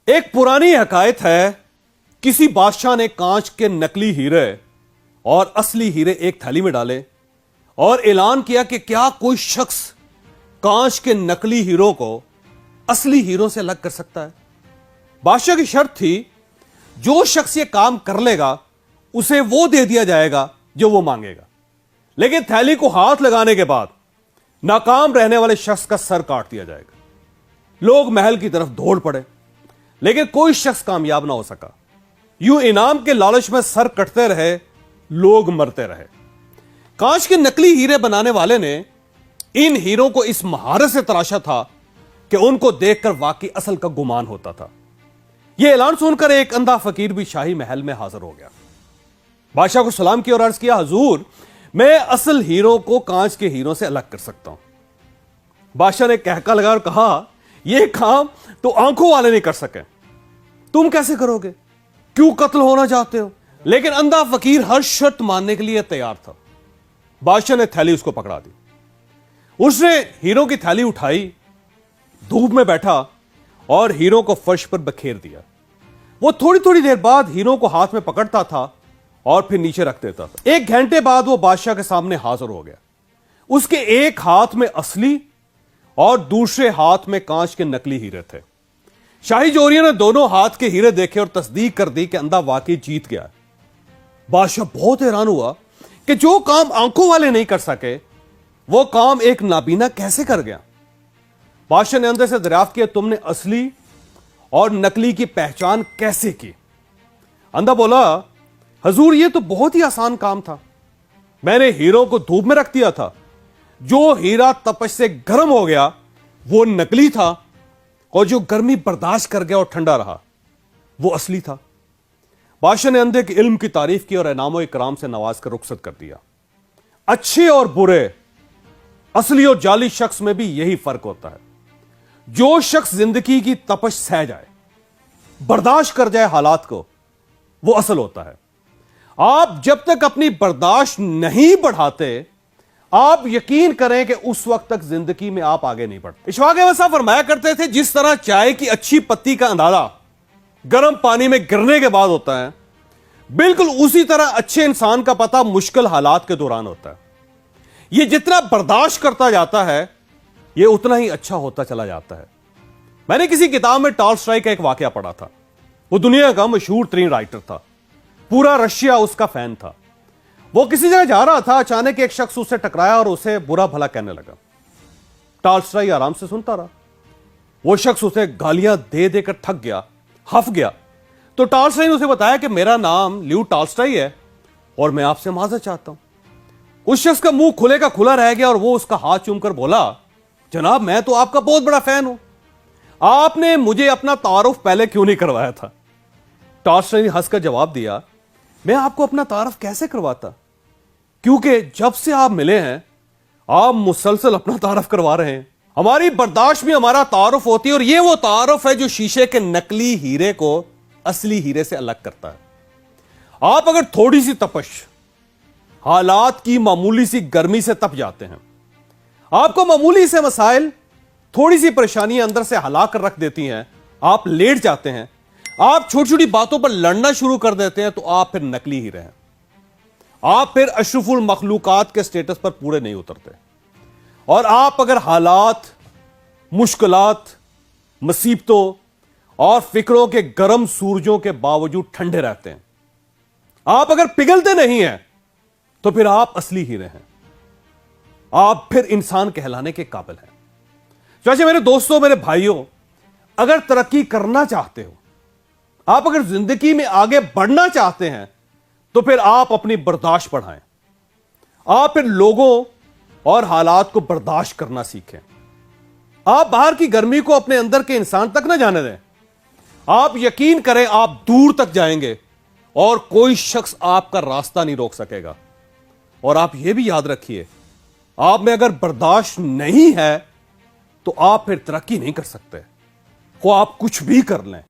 ایک पुरानी हकायत है, किसी बादशाह ने कांच के नकली हीरे और असली हीरे एक थैली में डाले और ऐलान किया कि क्या कोई शख्स कांच के नकली हीरो को असली हीरो से अलग कर सकता है। बादशाह की शर्त थी, जो शख्स ये काम कर लेगा उसे वो दे दिया जाएगा जो वो मांगेगा। लेकिन थैली को हाथ लगाने के बाद नाकाम रहने वाले शख्स का सर काट दिया जाएगा। लोग महल की तरफ दौड़ पड़े, लेकिन कोई शख्स कामयाब ना हो सका। यूं इनाम के लालच में सर कटते रहे, लोग मरते रहे। कांच के नकली हीरे बनाने वाले ने इन हीरों को इस महारत से तराशा था कि उनको देखकर वाकई असल का गुमान होता था। यह ऐलान सुनकर एक अंधा फकीर भी शाही महल में हाजिर हो गया। बादशाह को सलाम किया और अर्ज किया, हुजूर, मैं असल हीरो को कांच के हीरो से अलग कर सकता हूं। बादशाह ने कहका लगा और कहा, यह काम तो आंखों वाले नहीं कर सके, तुम कैसे करोगे? क्यों कत्ल होना चाहते हो? लेकिन अंधा फकीर हर शर्त मानने के लिए तैयार था। बादशाह ने थैली उसको पकड़ा दी। उसने हीरो की थैली उठाई, धूप में बैठा और हीरो को फर्श पर बखेर दिया। वो थोड़ी थोड़ी देर बाद हीरो को हाथ में पकड़ता था और फिर नीचे रख देता था। एक घंटे बाद वो बादशाह के सामने हाजिर हो गया। उसके एक हाथ में असली और दूसरे हाथ में कांच के नकली हीरे थे। शाही जोरियों ने दोनों हाथ के हीरे देखे और तस्दीक कर दी कि अंधा वाकई जीत गया। बादशाह बहुत हैरान हुआ कि जो काम आंखों वाले नहीं कर सके, वो काम एक नाबीना कैसे कर गया। बादशाह ने अंदर से दरियाफ्त किया, तुमने असली और नकली की पहचान कैसे की? अंधा बोला, हुजूर, ये तो बहुत ही आसान काम था। मैंने हीरो को धूप में रख दिया था। जो हीरा तपश से गर्म हो गया वो नकली था, और जो गर्मी बर्दाश्त कर गया और ठंडा रहा वो असली था। बादशाह ने अंधे के इल्म की तारीफ की और इनामो इकराम से नवाज कर रुखसत कर दिया। अच्छे और बुरे, असली और जाली शख्स में भी यही फर्क होता है। जो शख्स जिंदगी की तपश सह जाए, बर्दाश्त कर जाए हालात को, वो असल होता है। आप जब तक अपनी बर्दाश्त नहीं बढ़ाते, आप यकीन करें कि उस वक्त तक जिंदगी में आप आगे नहीं बढ़ते। इशफाक अहमद साहब फरमाया करते थे, जिस तरह चाय की अच्छी पत्ती का अंदाजा गर्म पानी में गिरने के बाद होता है, बिल्कुल उसी तरह अच्छे इंसान का पता मुश्किल हालात के दौरान होता है। यह जितना बर्दाश्त करता जाता है, यह उतना ही अच्छा होता चला जाता है। मैंने किसी किताब में टॉल्स्टॉय का एक वाकया पढ़ा था। वो दुनिया का मशहूर तरीन राइटर था, पूरा रशिया उसका फैन था। वो किसी जगह जा रहा था, अचानक एक शख्स उससे टकराया और उसे बुरा भला कहने लगा। टॉल्स्टॉय आराम से सुनता रहा। वो शख्स उसे गालियां दे देकर थक गया, हफ गया। तो टॉल्स्टॉय ने उसे बताया कि मेरा नाम ल्यू टॉल्स्टॉय है और मैं आपसे माजरत चाहता हूं। उस शख्स का मुंह खुले का खुला रह गया और वो उसका हाथ चूमकर बोला, जनाब, मैं तो आपका बहुत बड़ा फैन हूं, आपने मुझे अपना तारुफ पहले क्यों नहीं करवाया था? टॉल्स्टॉय ने हंसकर जवाब दिया, मैं आपको अपना तारुफ कैसे करवाता, क्योंकि जब से आप मिले हैं आप मुसलसल अपना तारुफ करवा रहे हैं। हमारी बर्दाश्त में हमारा तारुफ होती है, और यह वो तारुफ है जो शीशे के नकली हीरे को असली हीरे से अलग करता है। आप अगर थोड़ी सी तपश, हालात की मामूली सी गर्मी से तप जाते हैं, आपको मामूली से मसाइल, थोड़ी सी परेशानियां अंदर से हला कर रख देती हैं, आप लेट जाते हैं, आप छोटी छोटी बातों पर लड़ना शुरू कर देते हैं, तो आप फिर नकली हीरे हैं। आप फिर अशरफुल मखलूकात के स्टेटस पर पूरे नहीं उतरते। और आप अगर हालात, मुश्किलात, मुसीबतों और फिक्रों के गर्म सूरजों के बावजूद ठंडे रहते हैं, आप अगर पिघलते नहीं हैं, तो फिर आप असली हीरे हैं। आप फिर इंसान कहलाने के काबिल हैं। चाहे मेरे दोस्तों, मेरे भाइयों, अगर तरक्की करना चाहते हो, आप अगर जिंदगी में आगे बढ़ना चाहते हैं, तो फिर आप अपनी बर्दाश्त बढ़ाएं। आप फिर लोगों और हालात को बर्दाश्त करना सीखें। आप बाहर की गर्मी को अपने अंदर के इंसान तक ना जाने दें। आप यकीन करें, आप दूर तक जाएंगे और कोई शख्स आपका रास्ता नहीं रोक सकेगा। और आप यह भी याद रखिए, आप में अगर बर्दाश्त नहीं है, तो आप फिर तरक्की नहीं कर सकते, वो आप कुछ भी कर लें।